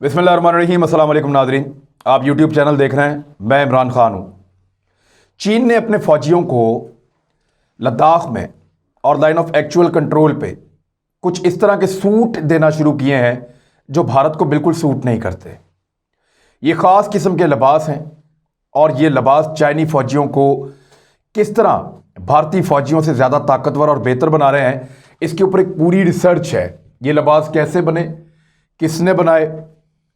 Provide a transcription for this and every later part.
बिस्मिल्लाहिर्रहमानिर्रहीम। अस्सलाम वालेकुम नाज़रीन, आप यूट्यूब चैनल देख रहे हैं। मैं इमरान खान हूँ। चीन ने अपने फ़ौजियों को लद्दाख में और लाइन ऑफ एक्चुअल कंट्रोल पे कुछ इस तरह के सूट देना शुरू किए हैं जो भारत को बिल्कुल सूट नहीं करते। ये ख़ास किस्म के लिबास हैं और ये लिबास चाइनी फ़ौजियों को किस तरह भारतीय फ़ौजियों से ज़्यादा ताकतवर और बेहतर बना रहे हैं, इसके ऊपर एक पूरी रिसर्च है। ये लिबास कैसे बने, किसने बनाए,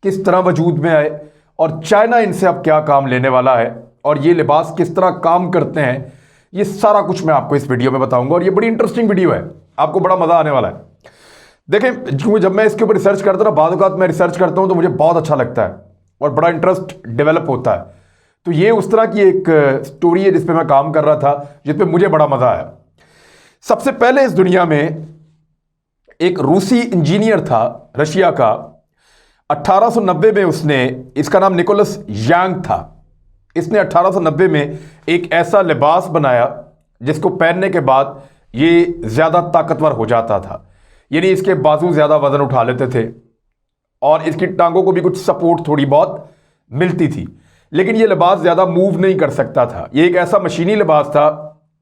किस तरह वजूद में आए और चाइना इनसे अब क्या काम लेने वाला है और ये लिबास किस तरह काम करते हैं, ये सारा कुछ मैं आपको इस वीडियो में बताऊंगा। और ये बड़ी इंटरेस्टिंग वीडियो है, आपको बड़ा मज़ा आने वाला है। देखें, क्योंकि जब मैं इसके ऊपर रिसर्च करता हूँ ना, बाद औक़ात मैं रिसर्च करता हूँ तो मुझे बहुत अच्छा लगता है और बड़ा इंटरेस्ट डेवलप होता है। तो ये उस तरह की एक स्टोरी है जिस पे मैं काम कर रहा था, जिस पे मुझे बड़ा मज़ा आया। सबसे पहले इस दुनिया में एक रूसी इंजीनियर था, रशिया का। 1890 में उसने, इसका नाम निकोलस यांग था, इसने 1890 में एक ऐसा लिबास बनाया जिसको पहनने के बाद ये ज़्यादा ताकतवर हो जाता था। यानी इसके बाजू ज़्यादा वज़न उठा लेते थे और इसकी टांगों को भी कुछ सपोर्ट थोड़ी बहुत मिलती थी, लेकिन ये लिबास ज़्यादा मूव नहीं कर सकता था। ये एक ऐसा मशीनी लिबास था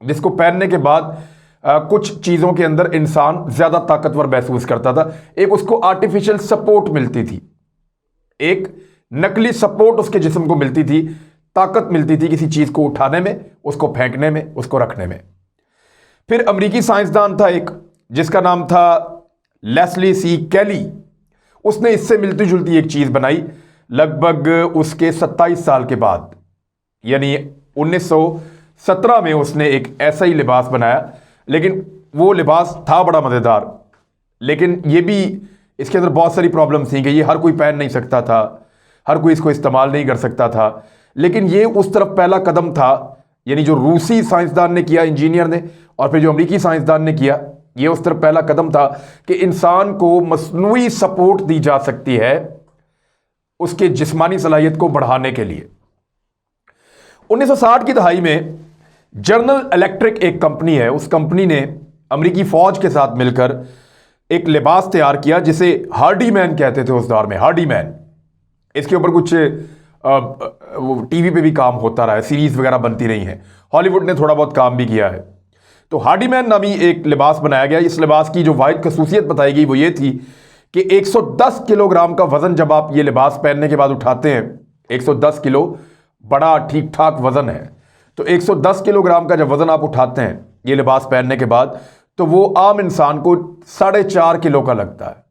जिसको पहनने के बाद कुछ चीज़ों के अंदर इंसान ज़्यादा ताकतवर महसूस करता था। एक उसको आर्टिफिशियल सपोर्ट मिलती थी, एक नकली सपोर्ट उसके जिस्म को मिलती थी, ताकत मिलती थी किसी चीज़ को उठाने में, उसको फेंकने में, उसको रखने में। फिर अमेरिकी साइंसदान था एक, जिसका नाम था लेस्ली सी कैली। उसने इससे मिलती जुलती एक चीज़ बनाई लगभग उसके 27 साल के बाद, यानी 1917 में उसने एक ऐसा ही लिबास बनाया। लेकिन वो लिबास था बड़ा मज़ेदार, लेकिन ये भी इसके अंदर बहुत सारी प्रॉब्लम्स थी कि ये हर कोई पहन नहीं सकता था, हर कोई इसको इस्तेमाल नहीं कर सकता था। लेकिन ये उस तरफ पहला कदम था, यानी जो रूसी साइंसदान ने किया, इंजीनियर ने, और फिर जो अमेरिकी साइंसदान ने किया, ये उस तरफ पहला कदम था कि इंसान को मसनूई सपोर्ट दी जा सकती है उसके जिस्मानी सलाहियत को बढ़ाने के लिए। 1960 की दहाई में जनरल इलेक्ट्रिक एक कंपनी है, उस कंपनी ने अमेरिकी फौज के साथ मिलकर एक लिबास तैयार किया जिसे हार्डी मैन कहते थे उस दौर में। हार्डी मैन, इसके ऊपर कुछ टीवी पे भी काम होता रहा है, सीरीज वगैरह बनती रही हैं, हॉलीवुड ने थोड़ा बहुत काम भी किया है। तो हार्डी मैन नामी एक लिबास बनाया गया। इस लिबास की जो वाहिद खसूसियत बताई गई वो ये थी कि 110 किलोग्राम का वजन जब आप ये लिबास पहनने के बाद उठाते हैं, 110 किलो बड़ा ठीक ठाक वजन है, तो 110 किलोग्राम का जब वजन आप उठाते हैं ये लिबास पहनने के बाद, तो वो आम इंसान को 4.5 किलो का लगता है।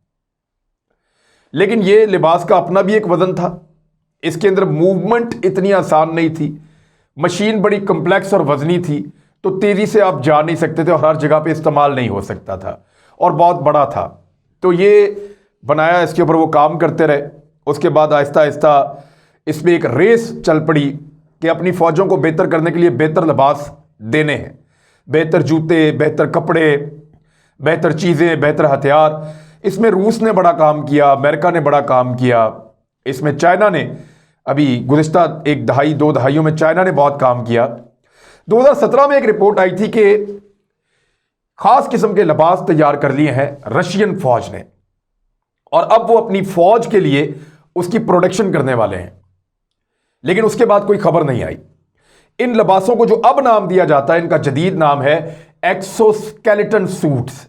लेकिन ये लिबास का अपना भी एक वजन था, इसके अंदर मूवमेंट इतनी आसान नहीं थी, मशीन बड़ी कम्प्लेक्स और वजनी थी, तो तेजी से आप जा नहीं सकते थे और हर जगह पे इस्तेमाल नहीं हो सकता था और बहुत बड़ा था। तो ये बनाया, इसके ऊपर वो काम करते रहे। उसके बाद आहिस्ता आहिस्ता इसमें एक रेस चल पड़ी कि अपनी फौजों को बेहतर करने के लिए बेहतर लिबास देने हैं, बेहतर जूते, बेहतर कपड़े, बेहतर चीज़ें, बेहतर हथियार। इसमें रूस ने बड़ा काम किया, अमेरिका ने बड़ा काम किया, इसमें चाइना ने अभी गुज़िश्ता एक दहाई, 2 दहाइयों में चाइना ने बहुत काम किया। 2017 में एक रिपोर्ट आई थी कि खास किस्म के लिबास तैयार कर लिए हैं रशियन फौज ने और अब वो अपनी फौज के लिए उसकी प्रोडक्शन करने वाले हैं। लेकिन उसके बाद कोई खबर नहीं आई। इन लिबासों को जो अब नाम दिया जाता है, इनका जदीद नाम है एक्सोस्केलेटन सूट्स।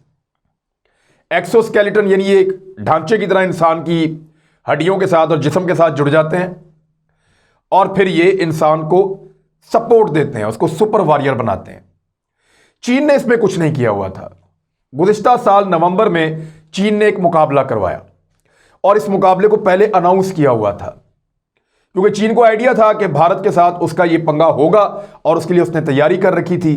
एक्सोस्केलेटन यानी ये एक ढांचे की तरह इंसान की हड्डियों के साथ और जिस्म के साथ जुड़ जाते हैं और फिर ये इंसान को सपोर्ट देते हैं, उसको सुपर वॉरियर बनाते हैं। चीन ने इसमें कुछ नहीं किया हुआ था। गुज़िश्ता साल नवंबर में चीन ने एक मुकाबला करवाया और इस मुकाबले को पहले अनाउंस किया हुआ था, क्योंकि चीन को आइडिया था कि भारत के साथ उसका ये पंगा होगा और उसके लिए उसने तैयारी कर रखी थी।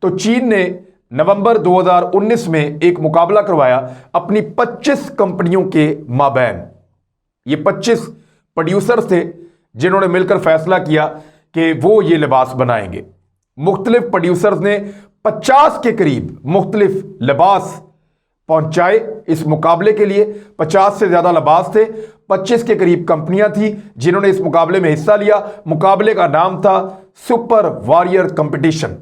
तो चीन ने नवंबर 2019 में एक मुकाबला करवाया अपनी 25 कंपनियों के माबैन। ये 25 प्रोड्यूसर्स थे जिन्होंने मिलकर फैसला किया कि वो ये लिबास बनाएंगे। मुख्तलिफ प्रोड्यूसर्स ने 50 के करीब मुख्तलिफ लिबास पहुंचाए इस मुकाबले के लिए। 50 से ज़्यादा लिबास थे, 25 के करीब कंपनियां थी जिन्होंने इस मुकाबले में हिस्सा लिया। मुकाबले का नाम था सुपर वॉरियर कंपटीशन।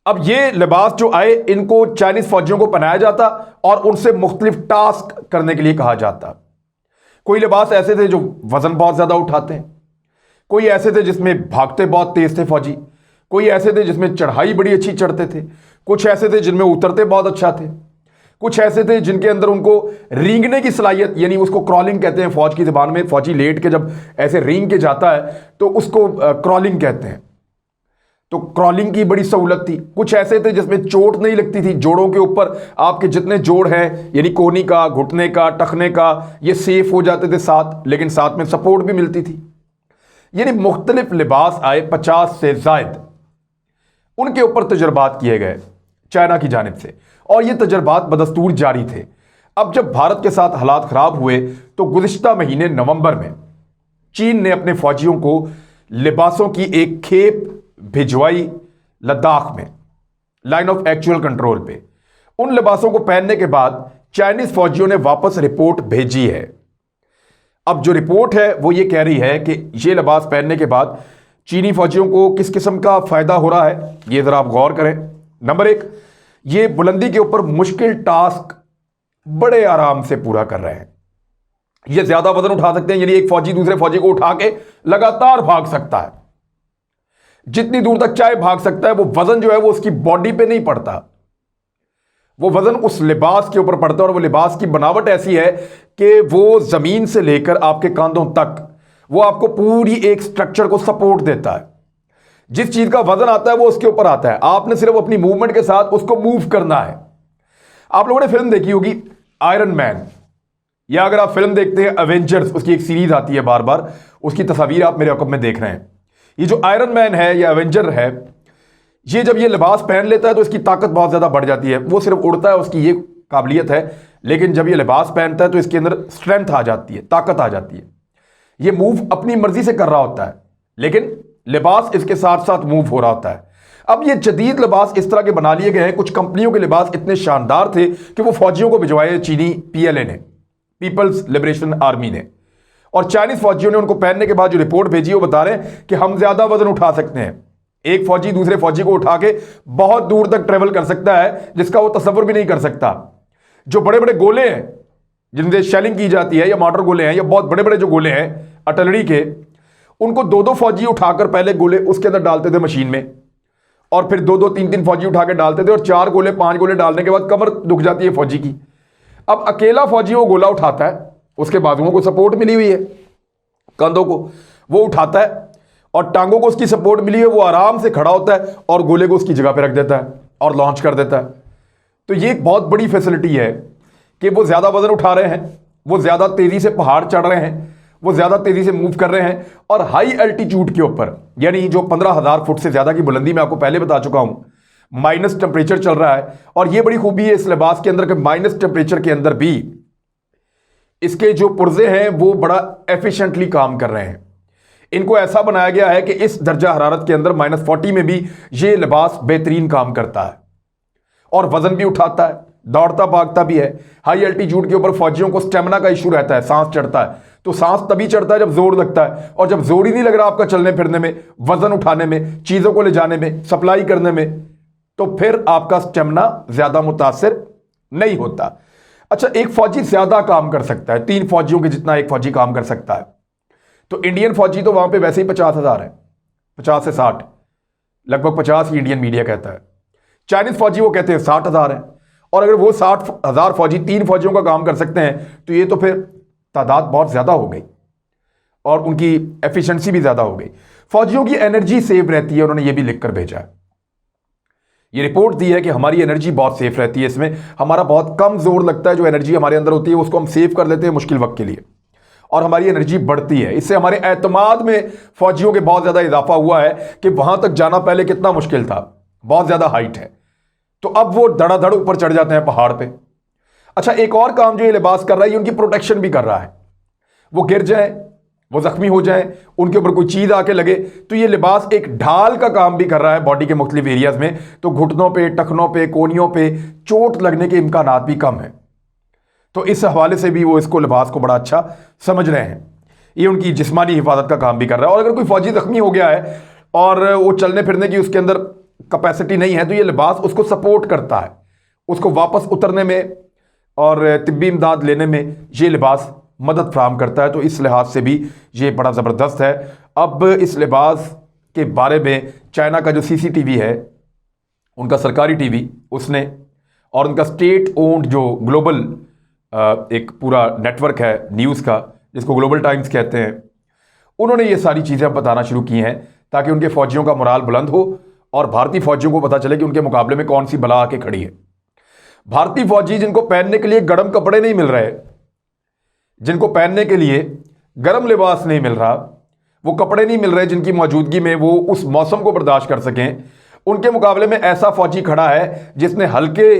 अब ये लिबास जो आए, इनको चाइनीज फौजियों को पहनाया जाता और उनसे मुख्तलिफ टास्क करने के लिए कहा जाता। कोई लिबास ऐसे थे जो वजन बहुत ज्यादा उठाते हैं, कोई ऐसे थे जिसमें भागते बहुत तेज थे फौजी, कोई ऐसे थे जिसमें चढ़ाई बड़ी अच्छी चढ़ते थे, कुछ ऐसे थे जिनमें उतरते बहुत अच्छा थे, कुछ ऐसे थे जिनके अंदर उनको रेंगने की सलाहियत, यानी उसको क्रॉलिंग कहते हैं फौज की जबान में। फौजी लेट के जब ऐसे रेंग के जाता है तो उसको क्रॉलिंग कहते हैं। तो क्रॉलिंग की बड़ी सहूलत थी। कुछ ऐसे थे जिसमें चोट नहीं लगती थी, जोड़ों के ऊपर आपके जितने जोड़ हैं, यानी कोहनी का, घुटने का, टखने का, ये सेफ हो जाते थे साथ, लेकिन साथ में सपोर्ट भी मिलती थी। यानी मुख्तलिफ लिबास आए, 50 से जायद उनके ऊपर तजर्बात किए गए चाइना की जानिब से, और ये तजर्बात बदस्तूर जारी थे। अब जब भारत के साथ हालात खराब हुए तो गुज़िश्ता महीने नवंबर में चीन ने अपने फौजियों को लिबासों की एक खेप भिजवाई लद्दाख में, लाइन ऑफ एक्चुअल कंट्रोल पे। उन लिबासों को पहनने के बाद चाइनीज फौजियों ने वापस रिपोर्ट भेजी है। अब जो रिपोर्ट है वो ये कह रही है कि ये लिबास पहनने के बाद चीनी फौजियों को किस किस्म का फायदा हो रहा है, ये जरा आप गौर करें। नंबर एक, ये बुलंदी के ऊपर मुश्किल टास्क बड़े आराम से पूरा कर रहे हैं। ये ज्यादा वजन उठा सकते हैं, यानी एक फौजी दूसरे फौजी को उठा के लगातार भाग सकता है, जितनी दूर तक चाहे भाग सकता है। वो वजन जो है वो उसकी बॉडी पे नहीं पड़ता, वो वजन उस लिबास के ऊपर पड़ता है। और वो लिबास की बनावट ऐसी है कि वो जमीन से लेकर आपके कांधों तक वो आपको पूरी एक स्ट्रक्चर को सपोर्ट देता है। जिस चीज का वजन आता है वो उसके ऊपर आता है, आपने सिर्फ अपनी मूवमेंट के साथ उसको मूव करना है। आप लोगों ने फिल्म देखी होगी आयरन मैन, या अगर आप फिल्म देखते हैं एवेंजर्स, उसकी एक सीरीज आती है बार बार, उसकी तस्वीर आप मेरे अकब में देख रहे हैं। ये जो आयरन मैन है या एवेंजर है, ये जब ये लिबास पहन लेता है तो इसकी ताकत बहुत ज्यादा बढ़ जाती है। वो सिर्फ उड़ता है, उसकी ये काबिलियत है, लेकिन जब ये लिबास पहनता है तो इसके अंदर स्ट्रेंथ आ जाती है, ताकत आ जाती है। ये मूव अपनी मर्जी से कर रहा होता है, लेकिन लिबास इसके साथ साथ मूव हो रहा होता है। अब ये जदीद लिबास इस तरह के बना लिए गए हैं। कुछ कंपनियों के लिबास इतने शानदार थे कि वो फौजियों को भिजवाए चीनी पीएलए ने, पीपल्स लिबरेशन आर्मी ने, और चाइनीज फौजियों ने उनको पहनने के बाद जो रिपोर्ट भेजी वो बता रहे हैं कि हम ज्यादा वजन उठा सकते हैं। एक फौजी दूसरे फौजी को उठा के बहुत दूर तक ट्रेवल कर सकता है, जिसका वो तस्वर भी नहीं कर सकता। जो बड़े बड़े गोले हैं जिनसे शेलिंग की जाती है, या मॉर्टर गोले हैं, या बहुत बड़े बड़े जो गोले हैं अटलरी के, उनको दो दो फौजी उठाकर पहले गोले उसके अंदर डालते थे मशीन में, और फिर दो दो तीन तीन फौजी उठा के डालते थे, और 4 गोले 5 गोले डालने के बाद कमर दुख जाती है फौजी की। अब अकेला फौजी वो गोला उठाता है, उसके बाजुओं को सपोर्ट मिली हुई है, कंधों को वो उठाता है, और टांगों को उसकी सपोर्ट मिली है, वो आराम से खड़ा होता है और गोले को उसकी जगह पे रख देता है और लॉन्च कर देता है। तो ये एक बहुत बड़ी फैसिलिटी है कि वो ज्यादा वजन उठा रहे हैं, वो ज्यादा तेजी से पहाड़ चढ़ रहे हैं, वो ज्यादा तेजी से मूव कर रहे हैं, और हाई एल्टीट्यूड के ऊपर, यानी जो 15,000 फुट से ज्यादा की बुलंदी मैं आपको पहले बता चुका हूं, माइनस टेम्परेचर चल रहा है। और ये बड़ी खूबी है इस लिबास के अंदर कि माइनस टेम्परेचर के अंदर भी इसके जो पुर्जे हैं वो बड़ा एफिशिएंटली काम कर रहे हैं। इनको ऐसा बनाया गया है कि इस दर्जा हरारत के अंदर -40 में भी ये लिबास बेहतरीन काम करता है, और वजन भी उठाता है, दौड़ता भागता भी है। हाई एल्टीट्यूड के ऊपर फौजियों को स्टेमिना का इशू रहता है, सांस चढ़ता है, तो सांस तभी चढ़ता है जब जोर लगता है, और जब जोर ही नहीं लग रहा आपका चलने फिरने में, वजन उठाने में, चीजों को ले जाने में, सप्लाई करने में, तो फिर आपका स्टेमिना ज्यादा मुतासिर नहीं होता। अच्छा, एक फौजी ज्यादा काम कर सकता है, 3 फौजियों के जितना एक फौजी काम कर सकता है। तो इंडियन फौजी तो वहां पे वैसे ही 50,000 है, 50 से 60, लगभग 50 ही इंडियन मीडिया कहता है। चाइनीज फौजी वो कहते हैं 60,000 है, और अगर वो 60,000 फौजी 3 फौजियों का काम कर सकते हैं तो ये तो फिर तादाद बहुत ज्यादा हो गई, और उनकी एफिशिएंसी भी ज्यादा हो गई। फौजियों की एनर्जी सेव रहती है, उन्होंने ये भी लिखकर भेजा है। ये रिपोर्ट दी है कि हमारी एनर्जी बहुत सेफ रहती है, इसमें हमारा बहुत कम जोर लगता है, जो एनर्जी हमारे अंदर होती है उसको हम सेव कर लेते हैं मुश्किल वक्त के लिए, और हमारी एनर्जी बढ़ती है। इससे हमारे एतमाद में फौजियों के बहुत ज्यादा इजाफा हुआ है कि वहां तक जाना पहले कितना मुश्किल था, बहुत ज्यादा हाइट है, तो अब वो धड़ाधड़ ऊपर चढ़ जाते हैं पहाड़ पे। अच्छा, एक और काम जो ये लिबास कर रहा है, ये उनकी प्रोटेक्शन भी कर रहा है। वो गिर जाए, वो जख्मी हो जाए, उनके ऊपर कोई चीज आके लगे, तो ये लिबास एक ढाल का काम भी कर रहा है बॉडी के मुख्तलिफ एरियाज में, तो घुटनों पे, टखनों पे, कोहनियों पे चोट लगने के इम्कानात भी कम है। तो इस हवाले से भी वो इसको लिबास को बड़ा अच्छा समझ रहे हैं। ये उनकी जिस्मानी हिफाजत का काम भी कर रहा है। और अगर कोई फौजी जख्मी हो गया है और वो चलने फिरने की उसके अंदर कैपेसिटी नहीं है, तो ये लिबास उसको सपोर्ट करता है, उसको वापस उतरने में और तिब्बी इमदाद लेने में ये लिबास मदद फराहम करता है। तो इस लिहाज से भी ये बड़ा ज़बरदस्त है। अब इस लिबास के बारे में चाइना का जो CCTV है, उनका सरकारी टीवी, उसने और उनका स्टेट ओन्ड जो ग्लोबल एक पूरा नेटवर्क है न्यूज़ का, जिसको ग्लोबल टाइम्स कहते हैं, उन्होंने ये सारी चीज़ें बताना शुरू की हैं ताकि उनके फौजियों का मोराल बुलंद हो और भारतीय फौजियों को पता चले कि उनके मुकाबले में कौन सी बला आके खड़ी है। भारतीय फौजी जिनको पहनने के लिए गर्म कपड़े नहीं मिल रहे, जिनको पहनने के लिए गर्म लिबास नहीं मिल रहा, वो कपड़े नहीं मिल रहे जिनकी मौजूदगी में वो उस मौसम को बर्दाश्त कर सकें, उनके मुकाबले में ऐसा फौजी खड़ा है जिसने हल्के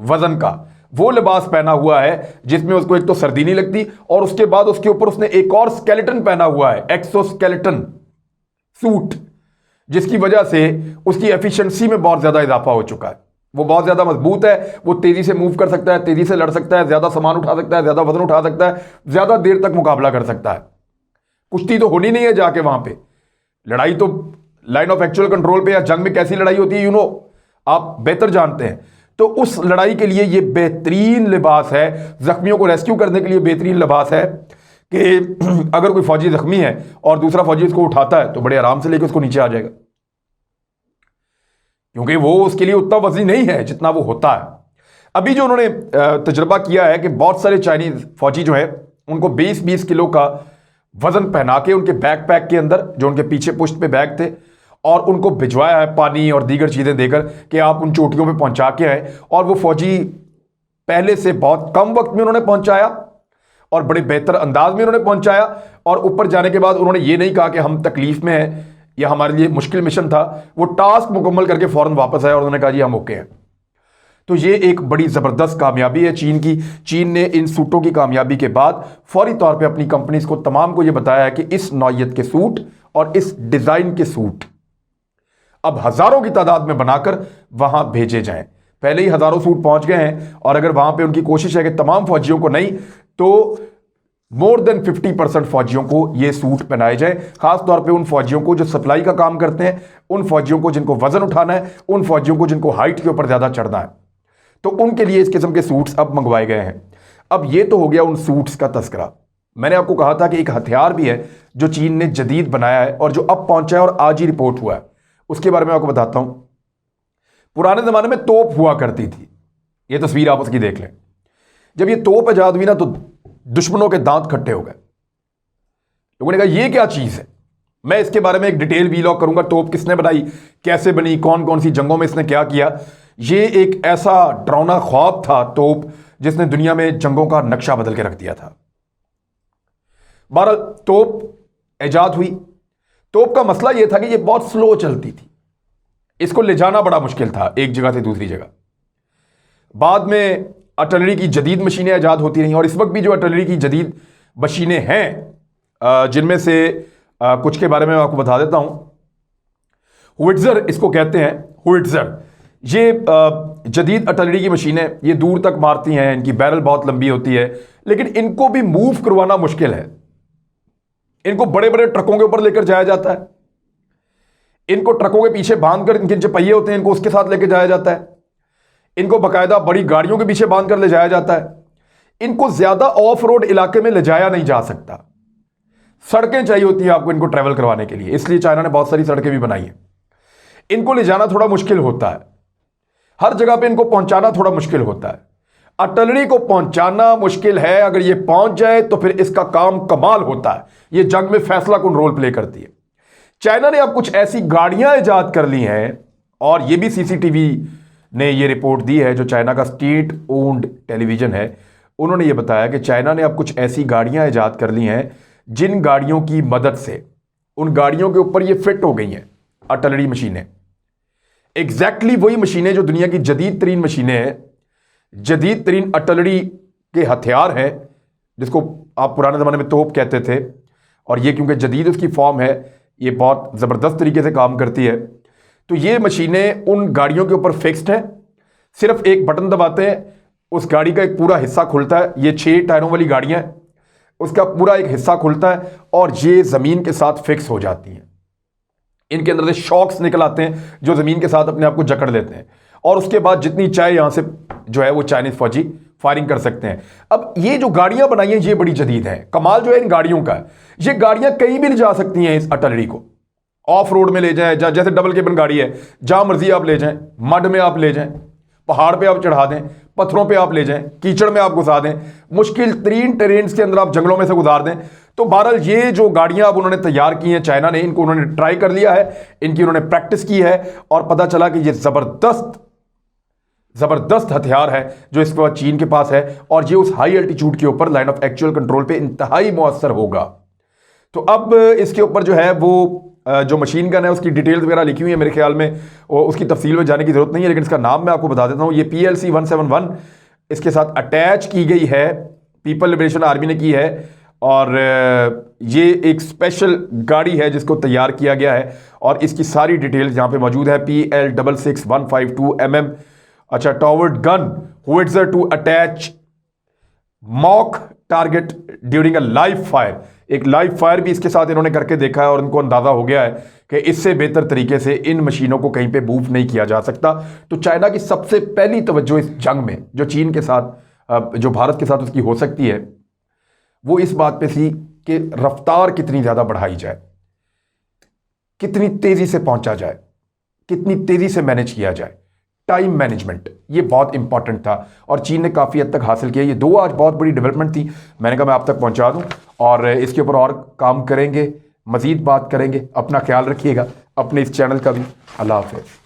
वजन का वो लिबास पहना हुआ है जिसमें उसको एक तो सर्दी नहीं लगती और उसके बाद उसके ऊपर उसने एक और स्केलेटन पहना हुआ है, एक्सोस्केलेटन सूट, जिसकी वजह से उसकी एफिशिएंसी में बहुत ज्यादा इजाफा हो चुका है। वो बहुत ज्यादा मजबूत है, वो तेजी से मूव कर सकता है, तेजी से लड़ सकता है, ज्यादा सामान उठा सकता है, ज्यादा वजन उठा सकता है, ज्यादा देर तक मुकाबला कर सकता है। कुश्ती तो होनी नहीं है जाके वहां पे, लड़ाई तो लाइन ऑफ एक्चुअल कंट्रोल पे या जंग में कैसी लड़ाई होती है आप बेहतर जानते हैं। तो उस लड़ाई के लिए ये बेहतरीन लिबास है, जख्मियों को रेस्क्यू करने के लिए बेहतरीन लिबास है कि अगर कोई फौजी जख्मी है और दूसरा फौजी उसको उठाता है तो बड़े आराम से लेकर उसको नीचे आ जाएगा, क्योंकि वो उसके लिए उतना वजनी नहीं है जितना वो होता है। अभी जो उन्होंने तजुर्बा किया है कि बहुत सारे चाइनीज फौजी जो है उनको 20-20 किलो का वजन पहना के उनके बैकपैक के अंदर, जो उनके पीछे पुश्त पे बैग थे, और उनको भिजवाया है पानी और दीगर चीज़ें देकर कि आप उन चोटियों पे पहुंचा के आए। और वो फौजी पहले से बहुत कम वक्त में उन्होंने पहुंचाया और बड़े बेहतर अंदाज में उन्होंने पहुंचाया। और ऊपर जाने के बाद उन्होंने ये नहीं कहा कि हम तकलीफ में हैं या हमारे लिए मुश्किल मिशन था, वो टास्क मुकम्मल करके फौरन वापस आए और उन्होंने कहा जी हम ओके हैं। तो ये एक बड़ी ज़बरदस्त कामयाबी है चीन की। चीन ने इन सूटों की कामयाबी के बाद फौरी तौर पे अपनी कंपनीज को तमाम को ये बताया है कि इस नौयत के सूट और इस डिज़ाइन के सूट अब हज़ारों की तादाद में बनाकर वहां भेजे जाएं। पहले ही हज़ारों सूट पहुंच गए हैं और अगर वहां पे उनकी कोशिश है कि तमाम फौजियों को नहीं तो मोर देन 50% फौजियों को ये सूट पहनाए जाए, खासतौर पे उन फौजियों को जो सप्लाई का काम करते हैं, उन फौजियों को जिनको वजन उठाना है, उन फौजियों को जिनको हाइट के ऊपर ज़्यादा चढ़ना है, तो उनके लिए इस किस्म के सूट्स अब मंगवाए गए हैं। अब ये तो हो गया उन सूट्स का तस्करा। मैंने आपको कहा था कि एक हथियार भी है जो चीन ने जदीद बनाया है और जो अब पहुंचा है और आज ही रिपोर्ट हुआ है, उसके बारे में आपको बताता हूं। पुराने जमाने में तोप हुआ करती थी, ये तस्वीर आप उसकी देख लें। जब ये तोप ईजाद हुई ना तो दुश्मनों के दांत खट्टे हो गए। लोगों ने कहा ये क्या चीज है। मैं इसके बारे में एक डिटेल वीलॉग करूंगा, तोप किसने बनाई, कैसे बनी, कौन कौन सी जंगों में इसने क्या किया। ये एक ऐसा डरावना ख्वाब था तोप, जिसने दुनिया में जंगों का नक्शा बदल के रख दिया था। बहरहाल तोप ईजाद हुई। तोप का मसला यह था कि यह बहुत स्लो चलती थी, इसको ले जाना बड़ा मुश्किल था एक जगह से दूसरी जगह। बाद में आर्टिलरी की जदीद मशीनें ईजाद होती रहीं और इस वक्त भी जो आर्टिलरी की जदीद मशीनें हैं, जिनमें से कुछ के बारे में आपको बता देता हूं। हुइट्जर इसको कहते हैं, हुइट्जर। ये जदीद आर्टिलरी की मशीनें ये दूर तक मारती हैं, इनकी बैरल बहुत लंबी होती है, लेकिन इनको भी मूव करवाना मुश्किल है। इनको बड़े बड़े ट्रकों के ऊपर लेकर जाया जाता है, इनको ट्रकों के पीछे बांधकर, इनके जो पहिए होते हैं इनको उसके साथ लेकर जाया जाता है, इनको बाकायदा बड़ी गाड़ियों के पीछे बांध कर ले जाया जाता है। इनको ज्यादा ऑफ रोड इलाके में ले जाया नहीं जा सकता, सड़कें चाहिए होती हैं आपको इनको ट्रैवल करवाने के लिए, इसलिए चाइना ने बहुत सारी सड़कें भी बनाई हैं। इनको ले जाना थोड़ा मुश्किल होता है, हर जगह पे इनको पहुंचाना थोड़ा मुश्किल होता है। आर्टिलरी को पहुंचाना मुश्किल है, अगर ये पहुंच जाए तो फिर इसका काम कमाल होता है, ये जंग में फैसला कुन रोल प्ले करती है। चाइना ने अब कुछ ऐसी गाड़ियां इजाद कर ली हैं, और ये भी सीसीटीवी ने ये रिपोर्ट दी है, जो चाइना का स्टेट ओन्ड टेलीविजन है, उन्होंने ये बताया कि चाइना ने अब कुछ ऐसी गाड़ियां इजाद कर ली हैं जिन गाड़ियों की मदद से उन गाड़ियों के ऊपर ये फिट हो गई हैं आर्टिलरी मशीनें। एग्जैक्टली वही मशीनें जो दुनिया की जदीद तरीन मशीनें हैं, जदीद तरीन आर्टिलरी के हथियार हैं, जिसको आप पुराने ज़माने में तोप कहते थे, और ये क्योंकि जदीद उसकी फॉर्म है, ये बहुत ज़बरदस्त तरीके से काम करती है। तो ये मशीनें उन गाड़ियों के ऊपर फिक्स्ड हैं, सिर्फ एक बटन दबाते हैं, उस गाड़ी का एक पूरा हिस्सा खुलता है। ये 6 टायरों वाली गाड़ियाँ हैं, उसका पूरा एक हिस्सा खुलता है और ये ज़मीन के साथ फिक्स हो जाती हैं। इनके अंदर से शॉक्स निकल आते हैं जो ज़मीन के साथ अपने आप को जकड़ लेते हैं, और उसके बाद जितनी चाहे यहाँ से जो है वो चाइनीज़ फौजी फायरिंग कर सकते हैं। अब ये जो गाड़ियां बनाई हैं ये बड़ी जदीद हैं। कमाल जो है इन गाड़ियों का, ये गाड़ियां कहीं भी ले जा सकती हैं इस आर्टिलरी को। ऑफ रोड में ले जाएं, जैसे डबल केबिन गाड़ी है, जहां मर्जी आप ले जाएं, मड में आप ले जाएं, पहाड़ पे आप चढ़ा दें, पत्थरों पे आप ले जाएं, कीचड़ में आप घुसा दें, मुश्किल तरीन टेरेन्स के अंदर आप जंगलों में से गुजार दें। तो बहरहाल ये जो गाड़ियां अब उन्होंने तैयार की हैं चाइना ने, इनको उन्होंने ट्राई कर लिया है, इनकी उन्होंने प्रैक्टिस की है और पता चला कि ये जबरदस्त हथियार है जो इसके बाद चीन के पास है और ये उस हाई एल्टीट्यूड के ऊपर लाइन ऑफ एक्चुअल कंट्रोल पे इंतहाई मुअस्सर होगा। तो अब इसके ऊपर जो है वो जो मशीन गन है उसकी डिटेल्स वगैरह लिखी हुई है मेरे ख्याल में, उसकी तफसील में जाने की जरूरत नहीं है, लेकिन इसका नाम मैं आपको बता देता हूँ। ये PLC 171 इसके साथ अटैच की गई है, पीपल लिबरेशन आर्मी ने की है और ये एक स्पेशल गाड़ी है जिसको तैयार किया गया है और इसकी सारी डिटेल्स यहाँ पे मौजूद है। PL66152 अच्छा, toward gun howitzer to attach mock target during a live fire. एक लाइव फायर भी इसके साथ इन्होंने करके देखा है और उनको अंदाजा हो गया है कि इससे बेहतर तरीके से इन मशीनों को कहीं पे मूव नहीं किया जा सकता। तो चाइना की सबसे पहली तवज्जो इस जंग में जो चीन के साथ जो भारत के साथ उसकी हो सकती है वो इस बात पे थी कि रफ्तार कितनी ज्यादा बढ़ाई जाए, कितनी तेजी से पहुंचा जाए, कितनी तेजी से मैनेज किया जाए। टाइम मैनेजमेंट ये बहुत इंपॉर्टेंट था और चीन ने काफ़ी हद तक हासिल किया। ये दो आज बहुत बड़ी डेवलपमेंट थी, मैंने कहा मैं आप तक पहुंचा दूं और इसके ऊपर और काम करेंगे, मज़ीद बात करेंगे। अपना ख्याल रखिएगा, अपने इस चैनल का भी। अल्लाह हाफ़िज़।